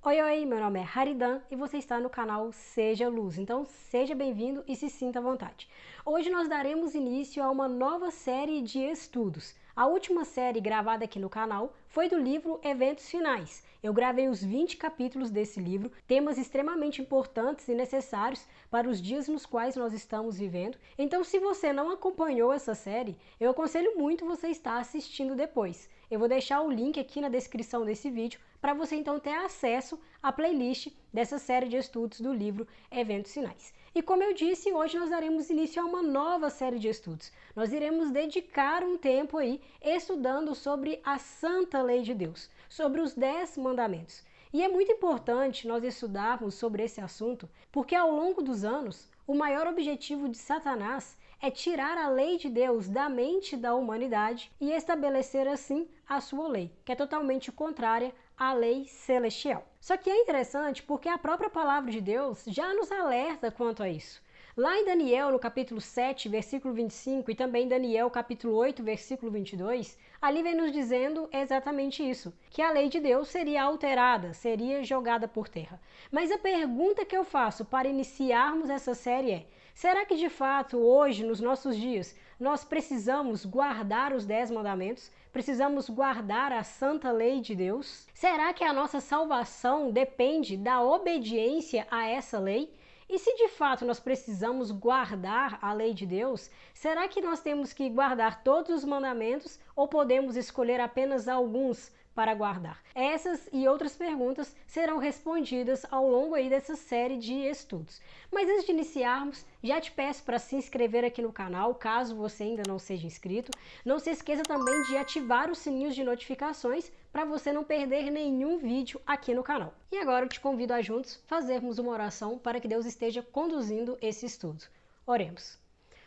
Oi, oi, meu nome é Haridan e você está no canal Seja Luz, então seja bem-vindo e se sinta à vontade. Hoje nós daremos início a uma nova série de estudos. A última série gravada aqui no canal foi do livro Eventos Finais. Eu gravei os 20 capítulos desse livro, temas extremamente importantes e necessários para os dias nos quais nós estamos vivendo. Então, se você não acompanhou essa série, eu aconselho muito você estar assistindo depois. Eu vou deixar o link aqui na descrição desse vídeo para você então ter acesso à playlist dessa série de estudos do livro Eventos Finais. E como eu disse, hoje nós daremos início a uma nova série de estudos. Nós iremos dedicar um tempo aí estudando sobre a Santa Lei de Deus, sobre os 10 mandamentos. E é muito importante nós estudarmos sobre esse assunto, porque ao longo dos anos, o maior objetivo de Satanás é tirar a lei de Deus da mente da humanidade e estabelecer assim a sua lei, que é totalmente contrária à lei celestial. Só que é interessante porque a própria palavra de Deus já nos alerta quanto a isso. Lá em Daniel, no capítulo 7, versículo 25, e também Daniel, capítulo 8, versículo 22, ali vem nos dizendo exatamente isso, que a lei de Deus seria alterada, seria jogada por terra. Mas a pergunta que eu faço para iniciarmos essa série é: será que de fato hoje, nos nossos dias, nós precisamos guardar os 10 mandamentos? Precisamos guardar a santa lei de Deus? Será que a nossa salvação depende da obediência a essa lei? E se de fato nós precisamos guardar a lei de Deus, será que nós temos que guardar todos os mandamentos ou podemos escolher apenas alguns para guardar? Essas e outras perguntas serão respondidas ao longo aí dessa série de estudos. Mas antes de iniciarmos, já te peço para se inscrever aqui no canal, caso você ainda não seja inscrito. Não se esqueça também de ativar os sininhos de notificações para você não perder nenhum vídeo aqui no canal. E agora eu te convido a juntos fazermos uma oração para que Deus esteja conduzindo esse estudo. Oremos.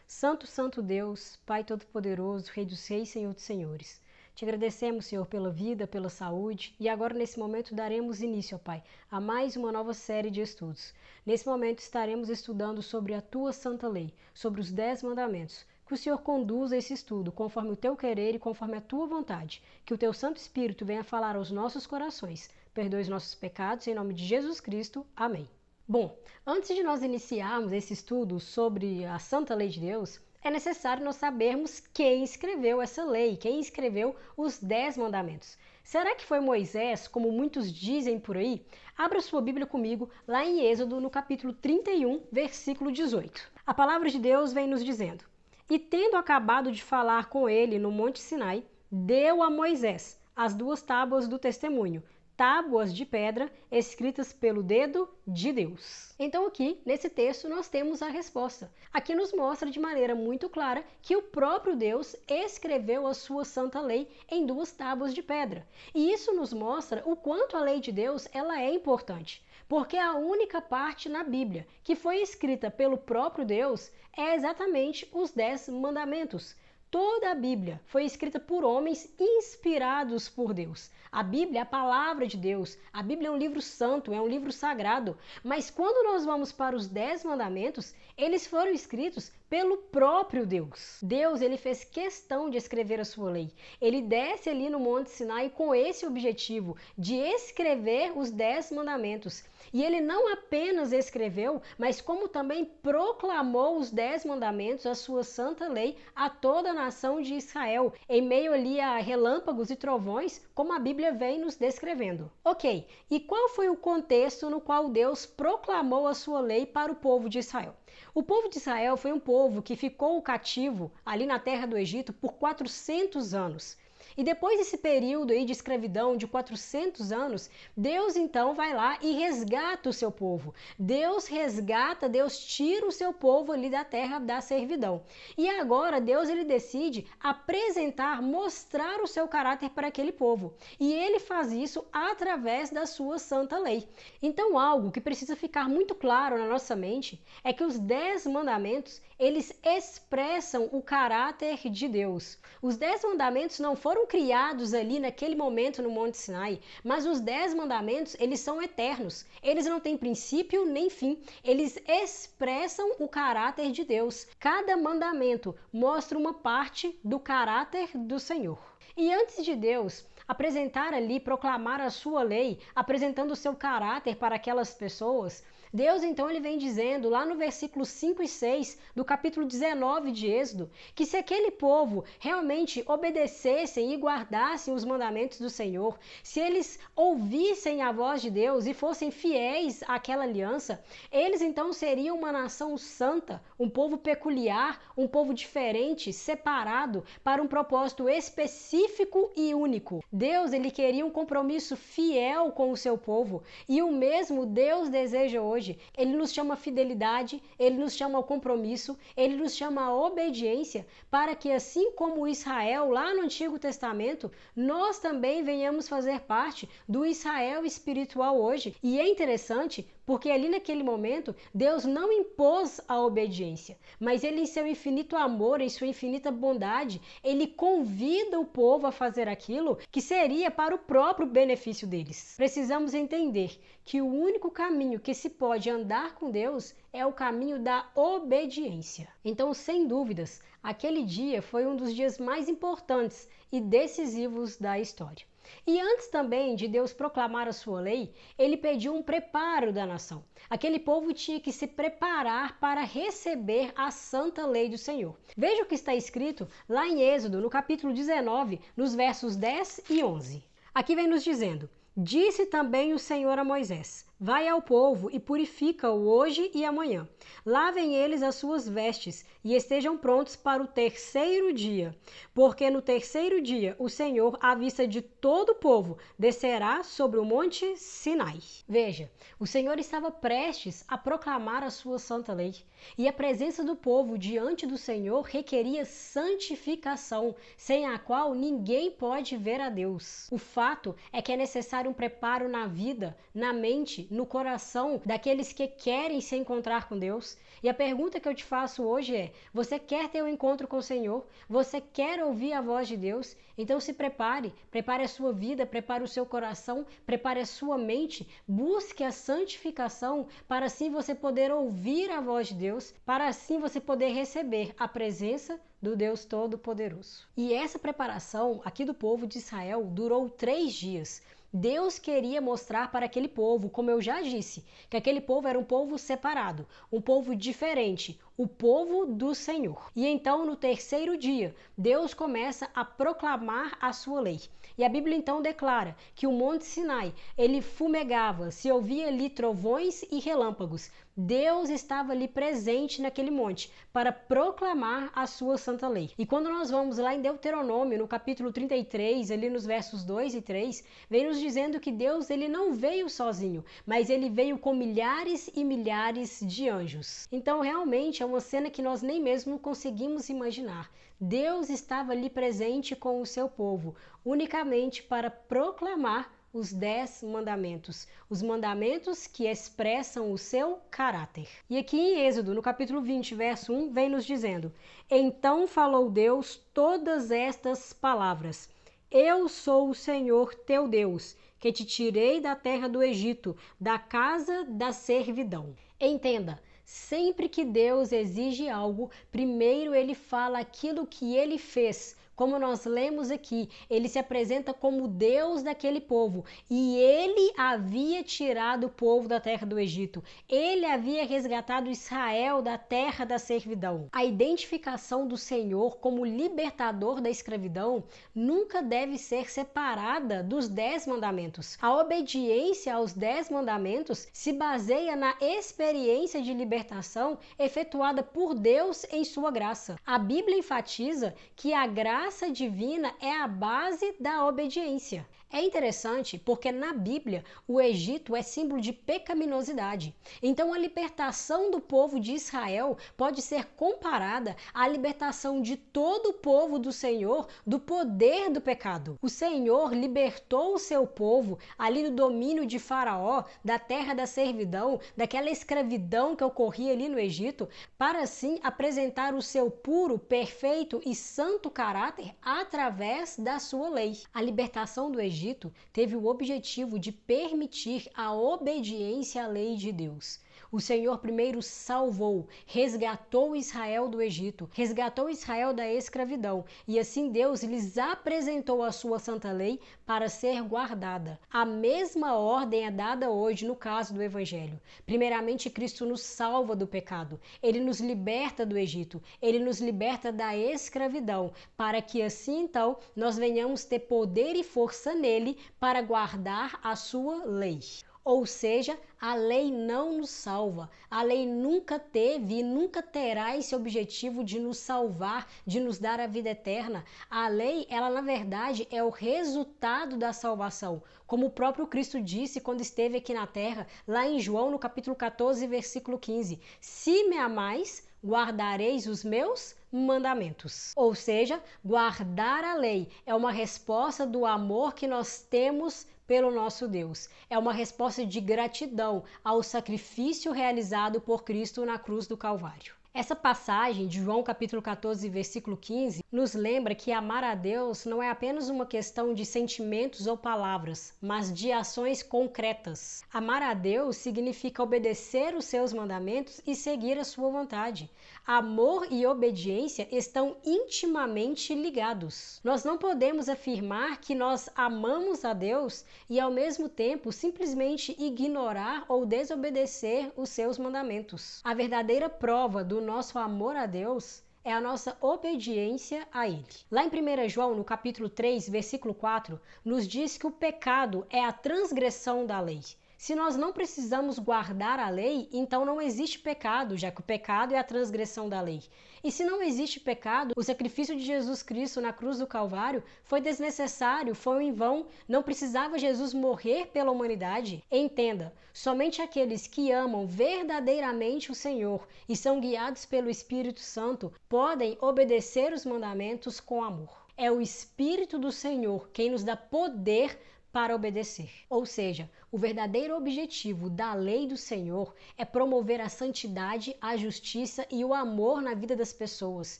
Santo, Santo Deus, Pai Todo-Poderoso, Rei dos Reis, Senhor dos Senhores. Te agradecemos, Senhor, pela vida, pela saúde, e agora nesse momento daremos início, ó Pai, a mais uma nova série de estudos. Nesse momento estaremos estudando sobre a Tua Santa Lei, sobre os 10 mandamentos. Que o Senhor conduza esse estudo conforme o Teu querer e conforme a Tua vontade. Que o Teu Santo Espírito venha falar aos nossos corações. Perdoe os nossos pecados, em nome de Jesus Cristo. Amém. Bom, antes de nós iniciarmos esse estudo sobre a Santa Lei de Deus, é necessário nós sabermos quem escreveu essa lei, quem escreveu os 10 mandamentos. Será que foi Moisés, como muitos dizem por aí? Abra sua Bíblia comigo lá em Êxodo, no capítulo 31, versículo 18. A palavra de Deus vem nos dizendo: E tendo acabado de falar com ele no Monte Sinai, deu a Moisés as 2 tábuas do testemunho, tábuas de pedra escritas pelo dedo de Deus. Então aqui, nesse texto, nós temos a resposta. Aqui nos mostra de maneira muito clara que o próprio Deus escreveu a sua santa lei em 2 tábuas de pedra. E isso nos mostra o quanto a lei de Deus ela é importante. Porque a única parte na Bíblia que foi escrita pelo próprio Deus é exatamente os 10 mandamentos. Toda a Bíblia foi escrita por homens inspirados por Deus. A Bíblia é a palavra de Deus. A Bíblia é um livro santo, é um livro sagrado. Mas quando nós vamos para os 10 mandamentos, eles foram escritos pelo próprio Deus. Deus, ele fez questão de escrever a sua lei. Ele desce ali no Monte Sinai com esse objetivo de escrever os 10 mandamentos. E ele não apenas escreveu, mas como também proclamou os 10 mandamentos, a sua santa lei, a toda a nação de Israel, em meio ali a relâmpagos e trovões, como a Bíblia vem nos descrevendo. Ok, e qual foi o contexto no qual Deus proclamou a sua lei para o povo de Israel? O povo de Israel foi um povo que ficou cativo ali na terra do Egito por 400 anos. E depois desse período aí de escravidão de 400 anos, Deus então vai lá e resgata o seu povo. Deus resgata, Deus tira o seu povo ali da terra da servidão. E agora Deus ele decide apresentar, mostrar o seu caráter para aquele povo. E ele faz isso através da sua santa lei. Então algo que precisa ficar muito claro na nossa mente é que os 10 mandamentos, eles expressam o caráter de Deus. Os 10 mandamentos não foram criados ali naquele momento no Monte Sinai, mas os 10 mandamentos, eles são eternos. Eles não têm princípio nem fim. Eles expressam o caráter de Deus. Cada mandamento mostra uma parte do caráter do Senhor. E antes de Deus apresentar ali, proclamar a sua lei, apresentando o seu caráter para aquelas pessoas, Deus então ele vem dizendo lá no versículo 5 e 6 do capítulo 19 de Êxodo, que se aquele povo realmente obedecessem e guardassem os mandamentos do Senhor, se eles ouvissem a voz de Deus e fossem fiéis àquela aliança, eles então seriam uma nação santa, um povo peculiar, um povo diferente, separado para um propósito específico e único. Deus ele queria um compromisso fiel com o seu povo, e o mesmo Deus deseja hoje. Ele nos chama a fidelidade, ele nos chama ao compromisso, ele nos chama à obediência, para que assim como Israel lá no Antigo Testamento, nós também venhamos fazer parte do Israel espiritual hoje. E é interessante porque ali naquele momento Deus não impôs a obediência, mas ele em seu infinito amor, em sua infinita bondade, ele convida o povo a fazer aquilo que seria para o próprio benefício deles. Precisamos entender que o único caminho que se pode andar com Deus é o caminho da obediência. Então, sem dúvidas, aquele dia foi um dos dias mais importantes e decisivos da história. E antes também de Deus proclamar a sua lei, ele pediu um preparo da nação. Aquele povo tinha que se preparar para receber a santa lei do Senhor. Veja o que está escrito lá em Êxodo, no capítulo 19, nos versos 10 e 11. Aqui vem nos dizendo: disse também o Senhor a Moisés: vai ao povo e purifica-o hoje e amanhã. Lavem eles as suas vestes e estejam prontos para o terceiro dia, porque no terceiro dia o Senhor, à vista de todo o povo, descerá sobre o monte Sinai. Veja, o Senhor estava prestes a proclamar a sua santa lei, e a presença do povo diante do Senhor requeria santificação, sem a qual ninguém pode ver a Deus. O fato é que é necessário um preparo na vida, na mente, no coração daqueles que querem se encontrar com Deus. E a pergunta que eu te faço hoje é: você quer ter um encontro com o Senhor? Você quer ouvir a voz de Deus? Então se prepare, prepare a sua vida, prepare o seu coração, prepare a sua mente, busque a santificação para assim você poder ouvir a voz de Deus, para assim você poder receber a presença do Deus Todo-Poderoso. E essa preparação aqui do povo de Israel durou 3 dias. Deus queria mostrar para aquele povo, como eu já disse, que aquele povo era um povo separado, um povo diferente, o povo do Senhor. E então, no terceiro dia, Deus começa a proclamar a sua lei. E a Bíblia então declara que o Monte Sinai, ele fumegava, se ouvia ali trovões e relâmpagos. Deus estava ali presente naquele monte para proclamar a sua santa lei. E quando nós vamos lá em Deuteronômio, no capítulo 33, ali nos versos 2 e 3, vem nos dizendo que Deus ele não veio sozinho, mas ele veio com milhares e milhares de anjos. Então, realmente, é uma cena que nós nem mesmo conseguimos imaginar. Deus estava ali presente com o seu povo, unicamente para proclamar os 10 mandamentos, os mandamentos que expressam o seu caráter. E aqui em Êxodo, no capítulo 20, verso 1, vem nos dizendo: então falou Deus todas estas palavras: eu sou o Senhor teu Deus, que te tirei da terra do Egito, da casa da servidão. Entenda, sempre que Deus exige algo, primeiro ele fala aquilo que ele fez. Como nós lemos aqui, ele se apresenta como Deus daquele povo, e ele havia tirado o povo da terra do Egito. Ele havia resgatado Israel da terra da servidão. A identificação do Senhor como libertador da escravidão nunca deve ser separada dos 10 mandamentos. A obediência aos 10 mandamentos se baseia na experiência de libertação efetuada por Deus em sua graça. A Bíblia enfatiza que a graça divina é a base da obediência. É interessante porque na Bíblia o Egito é símbolo de pecaminosidade. Então a libertação do povo de Israel pode ser comparada à libertação de todo o povo do Senhor do poder do pecado. O Senhor libertou o seu povo ali do domínio de Faraó, da terra da servidão, daquela escravidão que ocorria ali no Egito, para assim apresentar o seu puro, perfeito e santo caráter através da sua lei. A libertação do Egito Egito teve o objetivo de permitir a obediência à lei de Deus. O Senhor primeiro salvou, resgatou Israel do Egito, resgatou Israel da escravidão, e assim Deus lhes apresentou a sua santa lei para ser guardada. A mesma ordem é dada hoje no caso do Evangelho. Primeiramente, Cristo nos salva do pecado, Ele nos liberta do Egito, Ele nos liberta da escravidão, para que assim então nós venhamos ter poder e força nele para guardar a sua lei. Ou seja, a lei não nos salva. A lei nunca teve e nunca terá esse objetivo de nos salvar, de nos dar a vida eterna. A lei, ela na verdade é o resultado da salvação. Como o próprio Cristo disse quando esteve aqui na terra, lá em João, no capítulo 14, versículo 15. Se me amais, guardareis os meus mandamentos. Ou seja, guardar a lei é uma resposta do amor que nós temos pelo nosso Deus. É uma resposta de gratidão ao sacrifício realizado por Cristo na cruz do Calvário. Essa passagem de João capítulo 14, versículo 15, nos lembra que amar a Deus não é apenas uma questão de sentimentos ou palavras, mas de ações concretas. Amar a Deus significa obedecer os seus mandamentos e seguir a sua vontade. Amor e obediência estão intimamente ligados. Nós não podemos afirmar que nós amamos a Deus e ao mesmo tempo simplesmente ignorar ou desobedecer os seus mandamentos. A verdadeira prova do nosso amor a Deus é a nossa obediência a Ele. Lá em 1 João, no capítulo 3, versículo 4, nos diz que o pecado é a transgressão da lei. Se nós não precisamos guardar a lei, então não existe pecado, já que o pecado é a transgressão da lei. E se não existe pecado, o sacrifício de Jesus Cristo na cruz do Calvário foi desnecessário, foi em vão, não precisava Jesus morrer pela humanidade. Entenda, somente aqueles que amam verdadeiramente o Senhor e são guiados pelo Espírito Santo podem obedecer os mandamentos com amor. É o Espírito do Senhor quem nos dá poder para obedecer. Ou seja, o verdadeiro objetivo da lei do Senhor é promover a santidade, a justiça e o amor na vida das pessoas,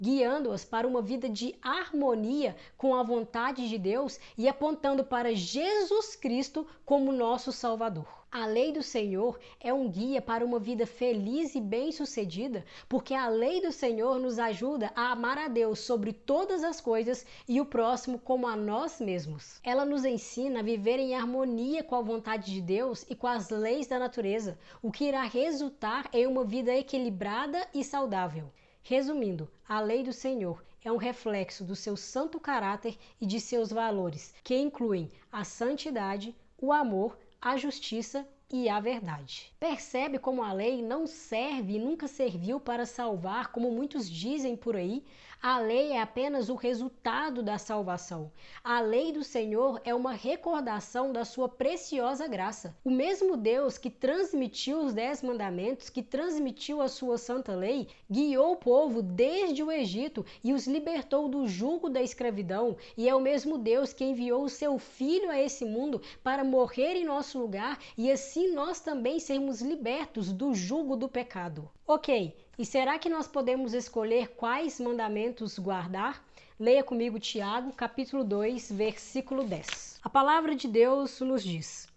guiando-as para uma vida de harmonia com a vontade de Deus e apontando para Jesus Cristo como nosso Salvador. A lei do Senhor é um guia para uma vida feliz e bem-sucedida, porque a lei do Senhor nos ajuda a amar a Deus sobre todas as coisas e o próximo como a nós mesmos. Ela nos ensina a viver em harmonia com a vontade de Deus e com as leis da natureza, o que irá resultar em uma vida equilibrada e saudável. Resumindo, a lei do Senhor é um reflexo do seu santo caráter e de seus valores, que incluem a santidade, o amor, a justiça e a verdade. Percebe como a lei não serve e nunca serviu para salvar, como muitos dizem por aí? A lei é apenas o resultado da salvação. A lei do Senhor é uma recordação da sua preciosa graça. O mesmo Deus que transmitiu os 10 mandamentos, que transmitiu a sua santa lei, guiou o povo desde o Egito e os libertou do jugo da escravidão, e é o mesmo Deus que enviou o seu Filho a esse mundo para morrer em nosso lugar e assim nós também sermos libertos do jugo do pecado. Ok, e será que nós podemos escolher quais mandamentos guardar? Leia comigo Tiago, capítulo 2, versículo 10. A palavra de Deus nos diz: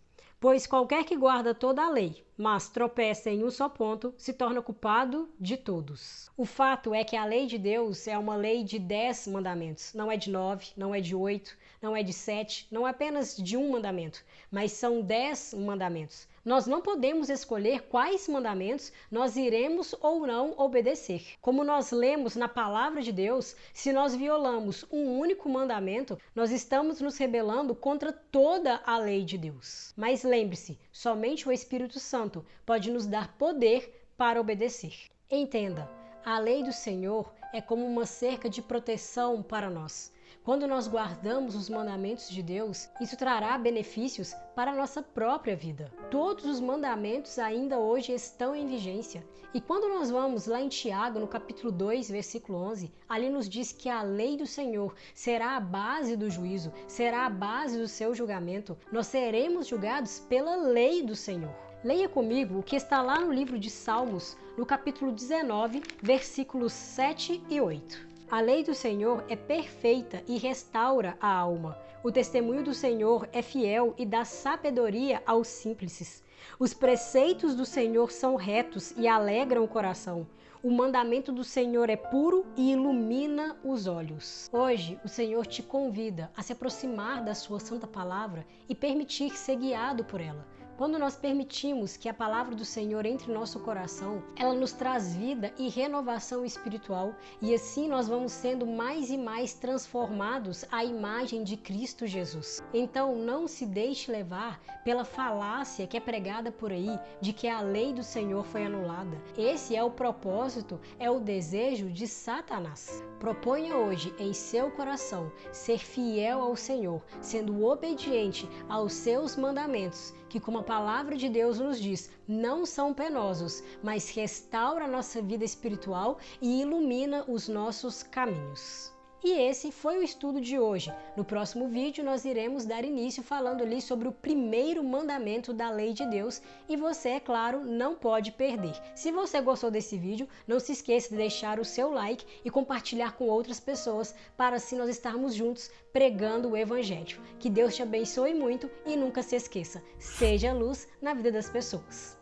pois qualquer que guarda toda a lei, mas tropeça em um só ponto, se torna culpado de todos. O fato é que a lei de Deus é uma lei de 10 mandamentos. Não é de 9, não é de 8, não é de 7, não é apenas de um mandamento, mas são 10 mandamentos. Nós não podemos escolher quais mandamentos nós iremos ou não obedecer. Como nós lemos na palavra de Deus, se nós violamos um único mandamento, nós estamos nos rebelando contra toda a lei de Deus. Mas lembre-se, somente o Espírito Santo pode nos dar poder para obedecer. Entenda, a lei do Senhor é como uma cerca de proteção para nós. Quando nós guardamos os mandamentos de Deus, isso trará benefícios para a nossa própria vida. Todos os mandamentos ainda hoje estão em vigência. E quando nós vamos lá em Tiago, no capítulo 2, versículo 11, ali nos diz que a lei do Senhor será a base do juízo, será a base do seu julgamento. Nós seremos julgados pela lei do Senhor. Leia comigo o que está lá no livro de Salmos, no capítulo 19, versículos 7 e 8. A lei do Senhor é perfeita e restaura a alma. O testemunho do Senhor é fiel e dá sabedoria aos simples. Os preceitos do Senhor são retos e alegram o coração. O mandamento do Senhor é puro e ilumina os olhos. Hoje, o Senhor te convida a se aproximar da sua santa palavra e permitir ser guiado por ela. Quando nós permitimos que a palavra do Senhor entre em nosso coração, ela nos traz vida e renovação espiritual, e assim nós vamos sendo mais e mais transformados à imagem de Cristo Jesus. Então não se deixe levar pela falácia que é pregada por aí de que a lei do Senhor foi anulada. Esse é o propósito, é o desejo de Satanás. Proponha hoje em seu coração ser fiel ao Senhor, sendo obediente aos seus mandamentos, que, como a palavra de Deus nos diz, não são penosos, mas restaura a nossa vida espiritual e ilumina os nossos caminhos. E esse foi o estudo de hoje. No próximo vídeo nós iremos dar início falando ali sobre o primeiro mandamento da lei de Deus e você, é claro, não pode perder. Se você gostou desse vídeo, não se esqueça de deixar o seu like e compartilhar com outras pessoas para assim nós estarmos juntos pregando o Evangelho. Que Deus te abençoe muito e nunca se esqueça, seja luz na vida das pessoas.